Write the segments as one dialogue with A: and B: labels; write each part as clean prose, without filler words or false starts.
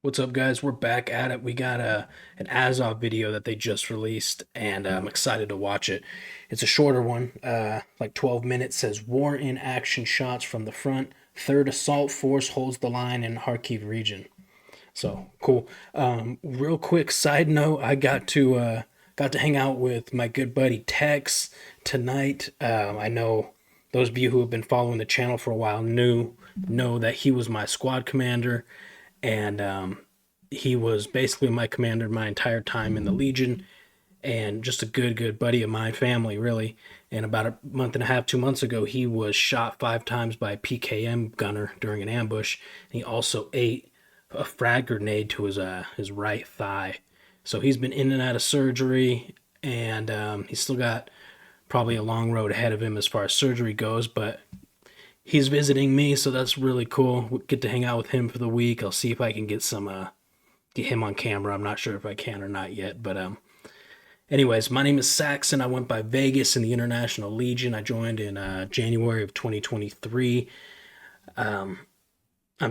A: What's up, guys? We're back at it. We got an Azov video that they just released, and I'm excited to watch it. It's a shorter one, like 12 minutes. Says war in action shots from the front. Third assault force holds the line in Kharkiv region. So cool. Real quick side note: I got to hang out with my good buddy Tex tonight. I know those of you who have been following the channel for a while know that he was my squad commander, and he was basically my commander my entire time in the Legion, and just a good buddy of my family, really. And about a month and a half, 2 months ago, he was shot 5 times by a PKM gunner during an ambush. And he also ate a frag grenade to his right thigh. So he's been in and out of surgery, and he's still got probably a long road ahead of him as far as surgery goes, but he's visiting me, so that's really cool. We'll get to hang out with him for the week. I'll see if I can get him on camera. I'm not sure if I can or not yet, but anyways, my name is Saxon. I went by Vegas in the International Legion. I joined in January of 2023. I'm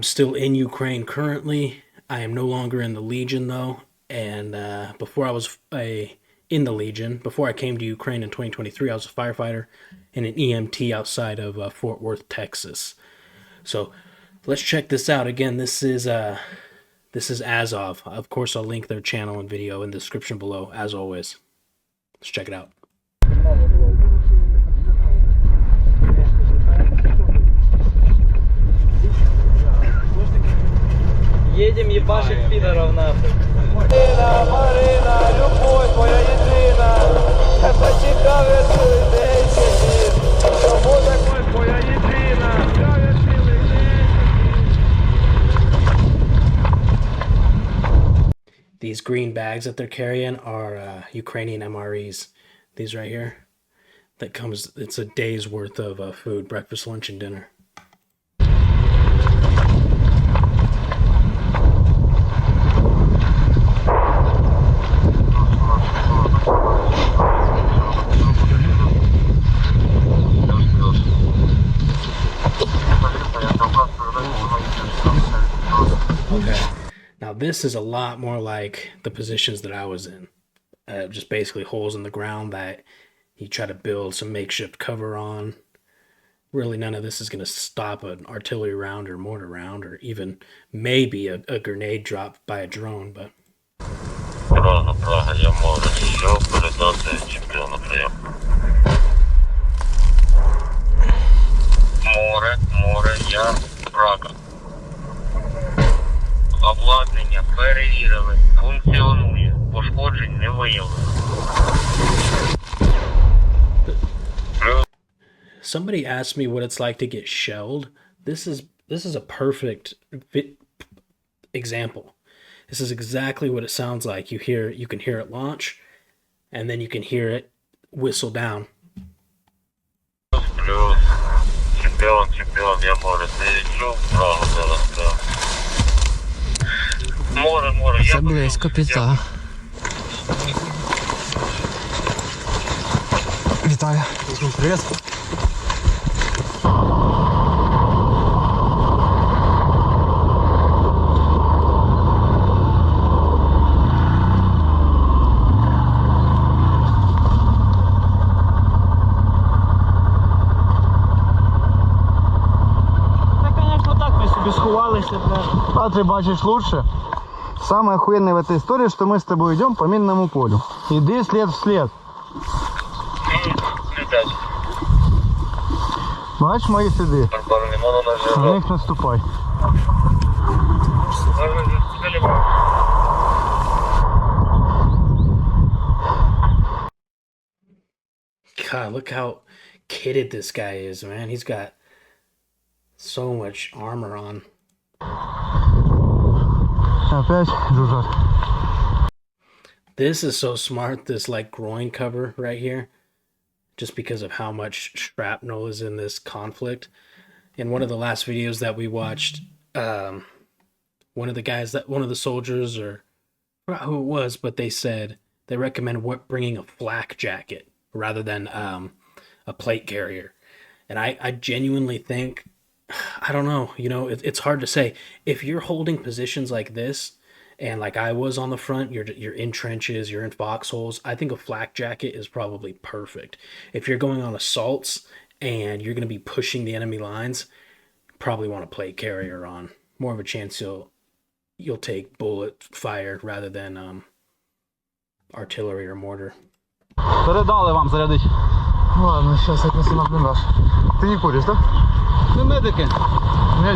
A: still in Ukraine currently. I am no longer in the Legion though, and before I was in the Legion, before I came to Ukraine in 2023, I was a firefighter and an EMT outside of Fort Worth, Texas. So let's check this out. Again, this is Azov. Of course, I'll link their channel and video in the description below, as always. Let's check it out.
B: Едем ебашить пидоров нахуй.
C: Марина, любов твоя єдина, тебе цікавить десять, чому такой твоя єдина, цікавить цілий день.
A: These green bags that they're carrying are Ukrainian MREs. These right here, it's a day's worth of food, breakfast, lunch, and dinner. Okay. Now this is a lot more like the positions that I was in. Just basically holes in the ground that you try to build some makeshift cover on. Really, none of this is going to stop an artillery round or mortar round, or even maybe a grenade drop by a drone, but...
D: Прага, я можу що передати чемпіону прийом. Море, я, Прага. Обладнання перевірили, функціонує, пошкоджень не виявлено.
A: Somebody asked me what it's like to get shelled. This is a perfect example. This is exactly what it sounds like. You can hear it launch, and then you can hear it whistle down.
D: Плюс, чемпіон, я можу, ти чув, Прагу зараз, так. Море, я...
E: Це близько піца. Вітаю. Привіт.
F: А ты бачишь лучше. Самое охуенное в этой истории, что мы с тобой идем по минному полю. Иди след в след. Бачишь мои следы? На них наступай.
A: God, look how kitted this guy is, man. He's got so much armor on.
F: Опять жужжат.
A: This is so smart, this like groin cover right here, just because of how much shrapnel is in this conflict. In one of the last videos that we watched, one of the soldiers, or I forgot who it was, but they said they recommend bringing a flak jacket rather than a plate carrier. And I genuinely think, I don't know, it's hard to say. If you're holding positions like this, and like I was on the front, you're in trenches, you're in foxholes. I think a flak jacket is probably perfect. If you're going on assaults and you're going to be pushing the enemy lines, probably want a plate carrier on. More of a chance you'll take bullet fire rather than artillery or mortar.
F: Передали вам зарядить. Ладно, сейчас отнесу на блиндаж. Ты не куришь, так? Ми медики.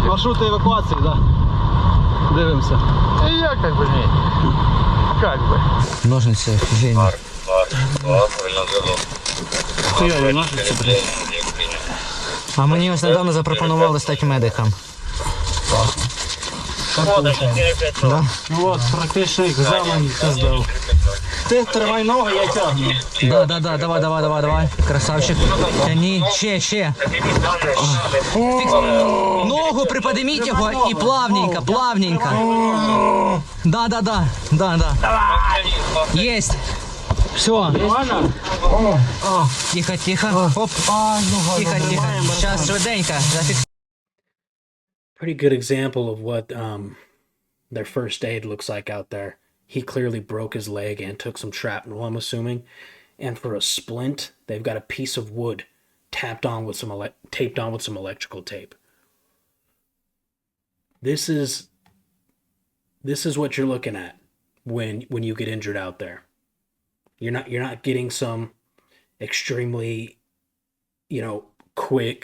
F: Маршрути евакуації, так. Да. Дивимося. І я как бы не. Как бы.
E: Ножниці офігенні.
F: Хуйові ножниці, блядь.
E: А мені ось недавно запропонували стати медиком. Да?
F: Вот, практичний екзамен ти здав. Ти тримай ногу, я тягну.
E: Да, давай. Красавчик. Тяни, ще. Ногу приподниміть його і плавненько. Да. Есть. Все. Тихо. Оп. Тихо. Сейчас швиденько.
A: Pretty good example of what their first aid looks like out there. He clearly broke his leg and took some shrapnel, I'm assuming. And for a splint, they've got a piece of wood taped on with some electrical tape. This is what you're looking at when you get injured out there. You're not getting some extremely, quick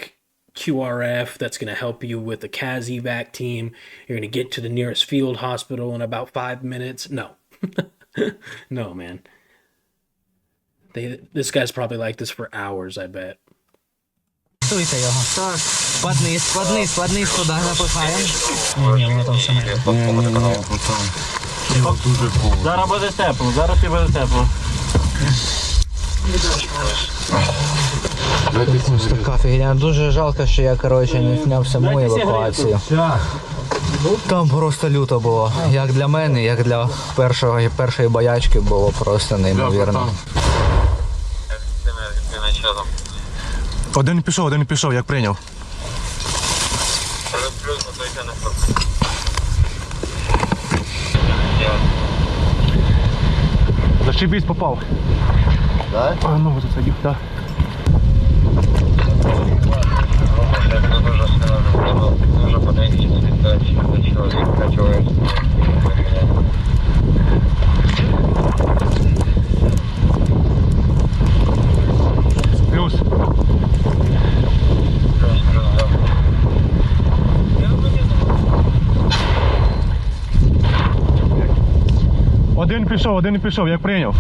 A: QRF that's going to help you with the CAS evac team. You're going to get to the nearest field hospital in about 5 minutes. No. No, man. This guy's probably like this for hours, I bet.
E: Стойте його. Так. Складниць туди запихаємо. Ні, воно там все не.
F: Зараз буде тепло,
E: Така фігня. Дуже жалко, що я, не зняв саму евакуацію. Там просто люто було. Як для мене, як для першої боячки було просто неймовірно.
G: Один пішов, як прийняв. Зашибись, попав.
F: Да?
G: А, ну вот это, да. Плюс. Один пішов, як прийняв.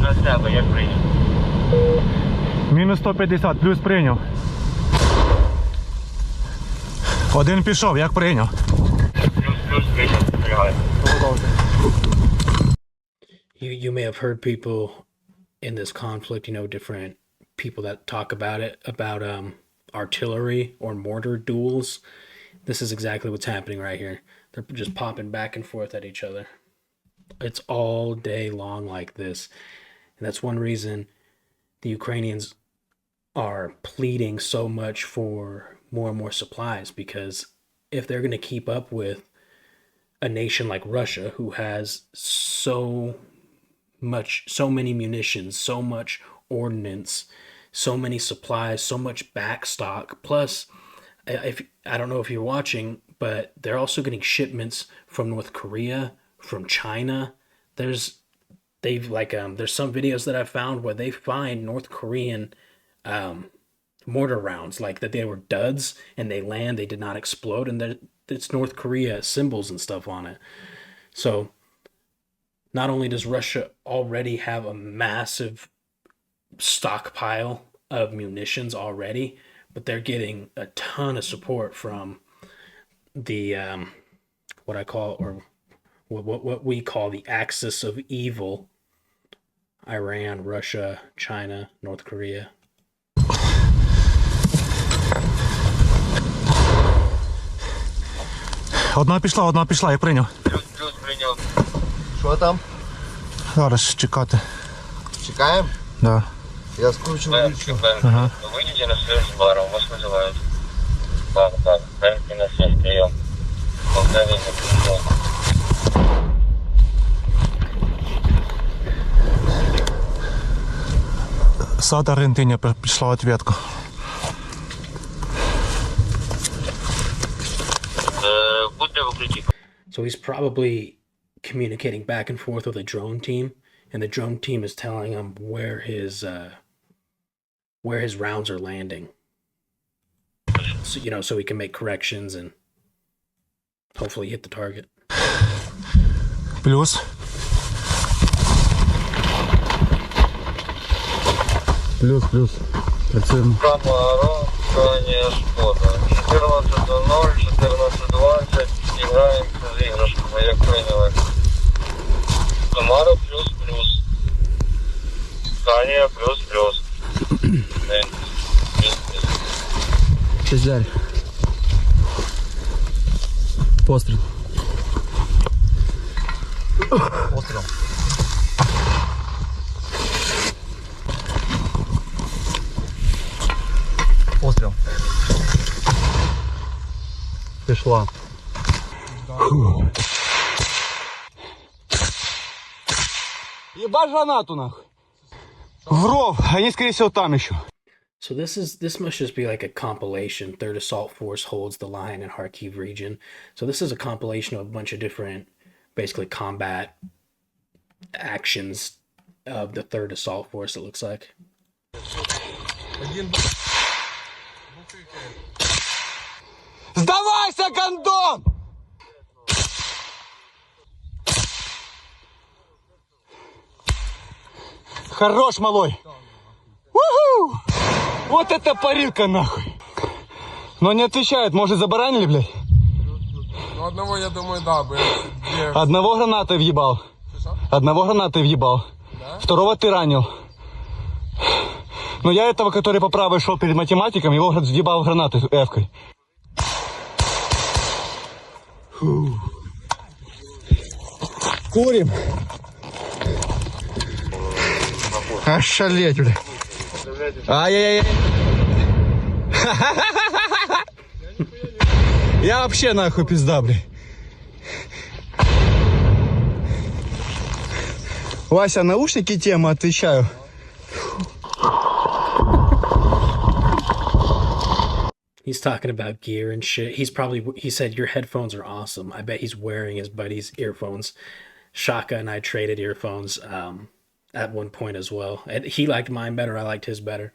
D: На себе, як прийняв.
G: Мінус 150, плюс прийняв. Один пішов, як прийняв.
D: Плюс прийняв, прийняв.
A: You may have heard people in this conflict, different people that talk about it, about artillery or mortar duels. This is exactly what's happening right here. They're just popping back and forth at each other. It's all day long like this. And that's one reason the Ukrainians are pleading so much for more and more supplies, because if they're going to keep up with a nation like Russia, who has so many munitions, so much ordnance, so many supplies, so much backstock, plus I don't know if you're watching, but they're also getting shipments from North Korea, from China. There's some videos that I found where they find North Korean mortar rounds, like that they were duds and they land, they did not explode, and it's North Korea symbols and stuff on it. So not only does Russia already have a massive stockpile of munitions already, but they're getting a ton of support from the what we call the axis of evil: Iran, Russia, China, North Korea.
G: Одна пішла, як прийняв.
D: Плюс прийняв.
F: Що там?
G: Зараз чекати.
F: Чекаємо?
G: Да.
F: Я скручу.
D: Ага. Выйдите на связь с баром, вас вызывают. Так. Харьков на связь, прием. Повторение, прием.
G: Сад Аргентині прийшла відповідка.
D: Будьте в укрытии.
A: So he's probably communicating back and forth with a drone team, and the drone team is telling him where his rounds are landing. So, you know, so he can make corrections and hopefully hit the target.
G: Плюс.
F: Плюс. Працюємо.
D: Камаро, крайняя шкода. 14:00, 14:20. Играемся с игрушками, як прийняли. Камаро плюс. Скания плюс.
F: Пиздярь. Постріл. Постріл. Постріл. Пішла. Ебать гранату нахуй. В ров, они скорее всего там еще.
A: So this must just be like a compilation. 3rd Assault Force holds the line in Kharkiv region. So this is a compilation of a bunch of different, basically combat actions of the 3rd Assault Force, it looks like.
F: Сдавайся, гондон! Хорош, малой! У-ху! Вот это парилка, нахуй! Но не отвечает, может, забаранили, блядь?
H: Ну, одного, я думаю, да, бы.
F: Одного гранатой въебал. Одного гранатой въебал.
H: Да?
F: Второго ты ранил. Но я этого, который по правой шел перед математиком, его въебал гранатой эвкой. Курим. Ошалеть, бля. Ай-яй-яй. Я вообще нахуй пизда, бля. Вася, наушники тема, отвечаю.
A: He's talking about gear and shit. He said your headphones are awesome. I bet he's wearing his buddy's earphones. Shaka and I traded earphones at one point as well. And he liked mine better. I liked his better.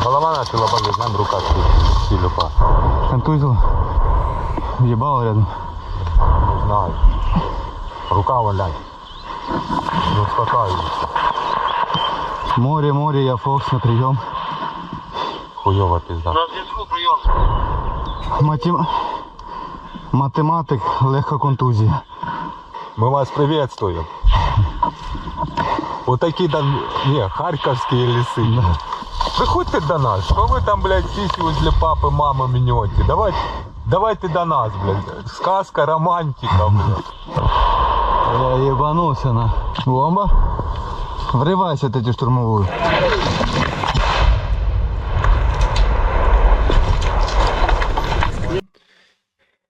D: Голова начала болеть, нам рука сильно упала.
F: Контузил. Въебал рядом.
D: Не знаю. Рука валяет. Не успокаивайся.
F: Море, я Фокс на прием.
D: Хуёво пизда. На зв'язку прием.
F: Математик, легка контузія.
D: Мы вас приветствуем. Вот такие там, харьковские лесы.
F: Да.
D: Приходьте до нас. Что вы там, блядь, сиси возле папы, мамы мнете? Давайте до нас, блядь. Сказка, романтика, блядь.
F: Я ебанулся на бомба. Врывайся от эти штурмовую.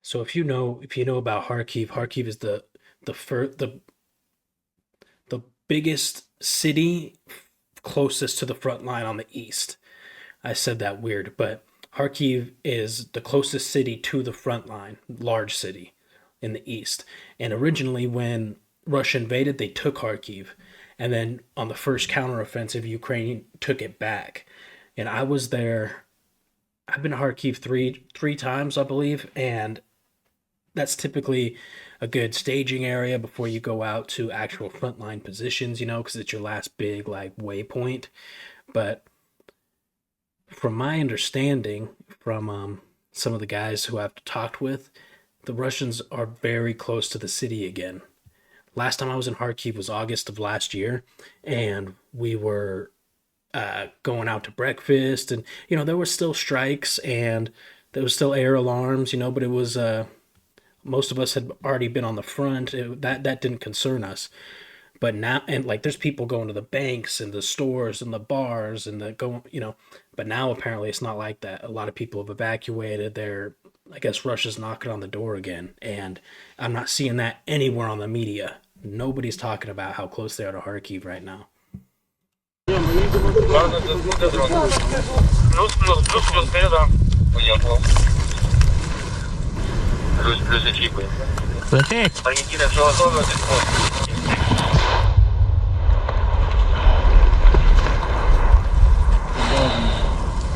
A: So if you know about Kharkiv is the biggest city closest to the front line on the east. I said that weird, but Kharkiv is the closest city to the front line, large city in the east. And originally when Russia invaded, they took Kharkiv. And then on the first counteroffensive, Ukraine took it back. And I was there. I've been to Kharkiv three times, I believe, and that's typically a good staging area before you go out to actual frontline positions, because it's your last big waypoint. But from my understanding, from some of the guys who I've talked with, the Russians are very close to the city again. Last time I was in Kharkiv was August of last year, and we were going out to breakfast, and there were still strikes and there was still air alarms, but it was most of us had already been on the front. That didn't concern us. But now, and like, there's people going to the banks and the stores and the bars and the going, but now apparently it's not like that. A lot of people have evacuated. I guess Russia's knocking on the door again. And I'm not seeing that anywhere on the media. Nobody's talking about how close they are to Kharkiv right now.
E: Летить!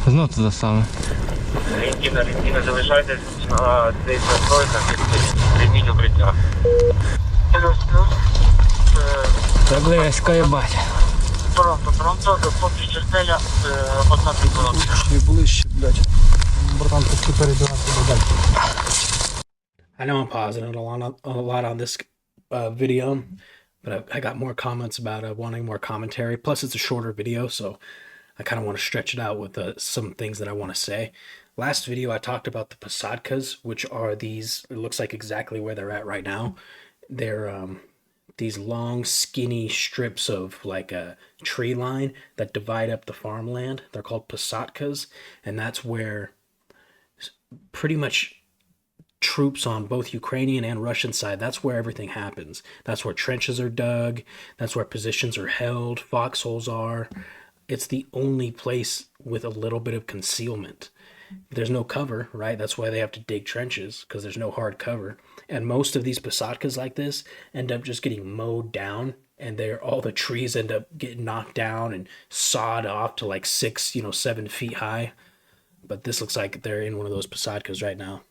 E: Знов туди саме.
I: Аргентина, залишайтесь на цей настройках і прийміть укриття.
E: Це близько, їбать.
I: Торонто, до хлопці Чертеля, одна трибуна.
F: Ближче, блядь. Братан, ти перебирався далі.
A: I know I'm pausing it a lot on this video, but I got more comments about wanting more commentary. Plus, it's a shorter video, so I kind of want to stretch it out with some things that I want to say. Last video, I talked about the Posadkas, which are these, it looks like exactly where they're at right now. They're these long, skinny strips of like a tree line that divide up the farmland. They're called Posadkas, and that's where pretty much troops on both Ukrainian and Russian side, that's where everything happens. That's where trenches are dug. That's where positions are held. Foxholes are. It's the only place with a little bit of concealment. There's no cover, right? That's why they have to dig trenches, because there's no hard cover. And most of these Posadkas like this end up just getting mowed down, and all the trees end up getting knocked down and sawed off to like 6, 7 feet high. But this looks like they're in one of those Posadkas right now.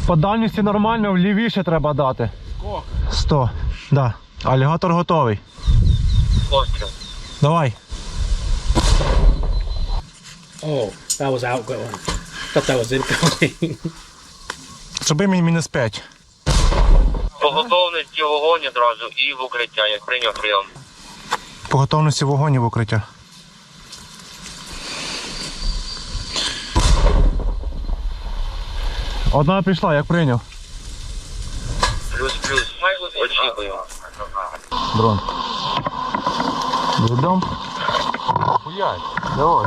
F: По дальності нормально, влівіше треба дати. 100, да. Алігатор готовий.
I: Постріл.
F: Давай.
A: Oh, that was outgoing. Thought that was incoming.
G: Зроби мені мінус 5.
I: По готовності вогонь одразу і в укриття, як прийняв прийом.
G: По готовності вогонь і в укриття.
F: Одна пішла, як прийняв.
I: Плюс-плюс. Очікую.
F: Дрон.
D: Ведем. Хуять. Давай.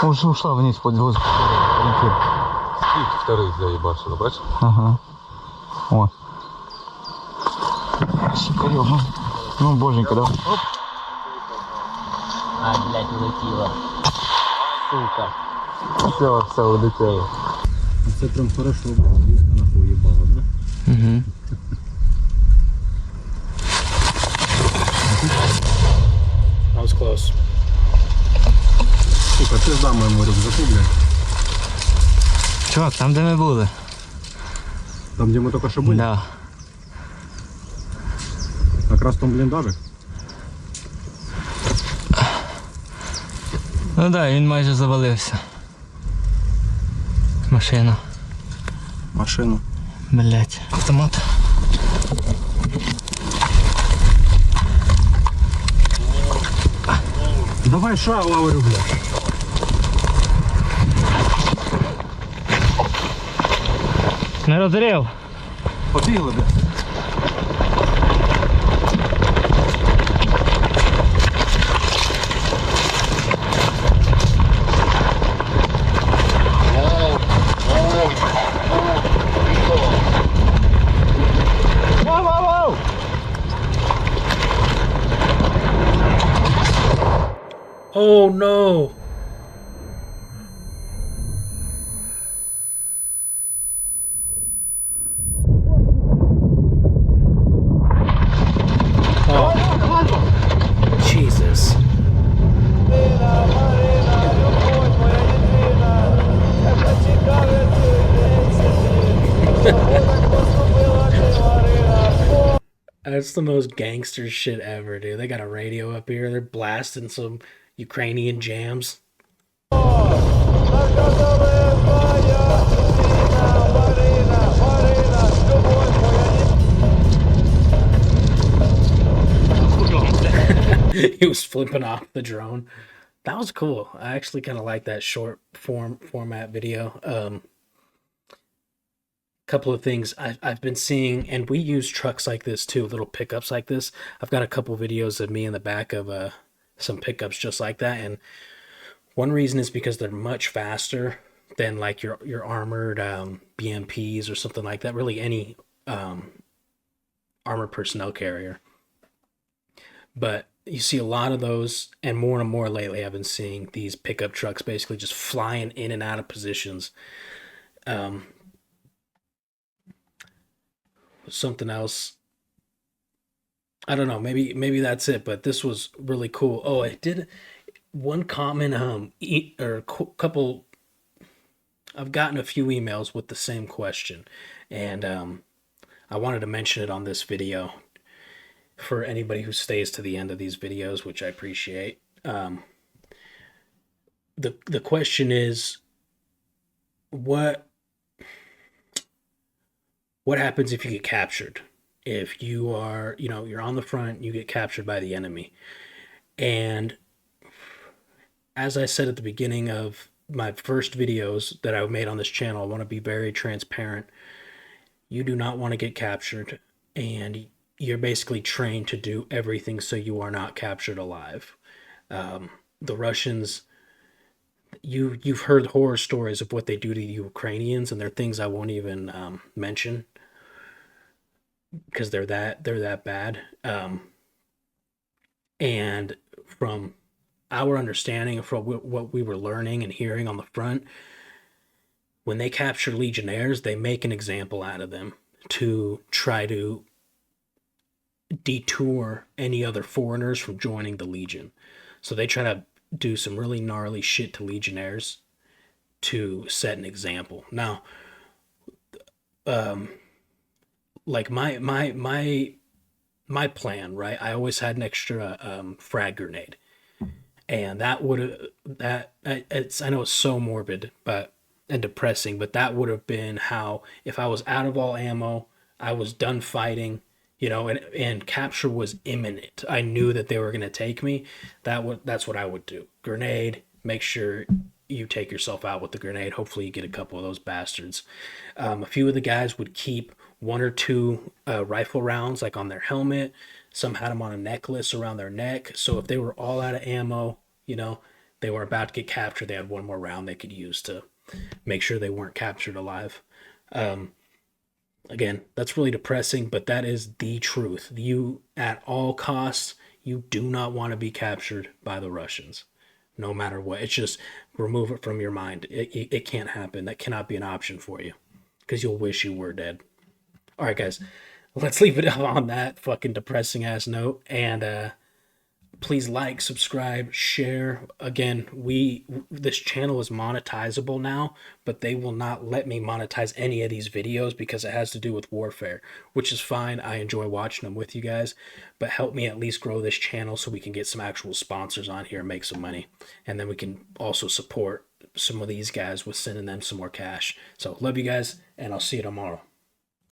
F: Уже ушла вниз под воздух.
D: И вторых заебашили, бачиш?
F: Ага. О. Сука, ёбан. Ну, боженька, да? Оп.
B: А, блядь, улетіло. Сука.
D: Все улетело.
F: Це прям хорошо, нахуй уебало, да?
E: Угу.
A: That was close.
F: Сука, пизда моєму рюкзаку, блядь.
E: Чувак, там де ми були.
F: Там, где мы только что были?
E: Да.
F: Как раз в том блиндаже?
E: Ну да, він майже завалився. Машина.
F: Машину.
E: Блять. Автомат.
F: Давай шаг, говорю, блядь.
E: Не розрив.
F: Побігли, блядь.
A: Oh no! Oh, Jesus. That's the most gangster shit ever, dude. They got a radio up here. They're blasting some, Ukrainian jams. He was flipping off the drone. That was cool. I actually kind of like that short format video. Couple of things I've been seeing, and we use trucks like this too, little pickups like this. I've got a couple videos of me in the back of some pickups just like that, and one reason is because they're much faster than like your armored BMPs or something like that. Really, any armored personnel carrier. But you see a lot of those, and more lately. I've been seeing these pickup trucks basically just flying in and out of positions. Something else, I don't know, maybe that's it, but this was really cool. Oh, I did one comment, couple, I've gotten a few emails with the same question, and I wanted to mention it on this video for anybody who stays to the end of these videos, which I appreciate. The question is, what happens if you get captured? If you are, you're on the front, you get captured by the enemy. And as I said at the beginning of my first videos that I made on this channel, I want to be very transparent. You do not want to get captured, and you're basically trained to do everything so you are not captured alive. The Russians, you've heard horror stories of what they do to the Ukrainians, and they're things I won't even mention because they're that bad. And from our understanding, from what we were learning and hearing on the front, when they capture Legionnaires, they make an example out of them to try to detour any other foreigners from joining the Legion. So they try to do some really gnarly shit to Legionnaires to set an example. Now, like my plan, right? I always had an extra frag grenade, and that would it's, I know it's so morbid, and depressing, but that would have been how, if I was out of all ammo, I was done fighting, and capture was imminent. I knew that they were going to take me. That's what I would do. Grenade, make sure you take yourself out with the grenade. Hopefully you get a couple of those bastards. A few of the guys would keep one or two rifle rounds like on their helmet. Some had them on a necklace around their neck. So if they were all out of ammo, they were about to get captured, they had one more round they could use to make sure they weren't captured alive. Again, that's really depressing, but that is the truth. You, at all costs, you do not want to be captured by the Russians, no matter what. It's just remove it from your mind. It can't happen. That cannot be an option for you, because you'll wish you were dead. All right, guys, let's leave it on that fucking depressing ass note. And please like, subscribe, share. Again, this channel is monetizable now, but they will not let me monetize any of these videos because it has to do with warfare, which is fine. I enjoy watching them with you guys, but help me at least grow this channel so we can get some actual sponsors on here and make some money. And then we can also support some of these guys with sending them some more cash. So love you guys, and I'll see you tomorrow.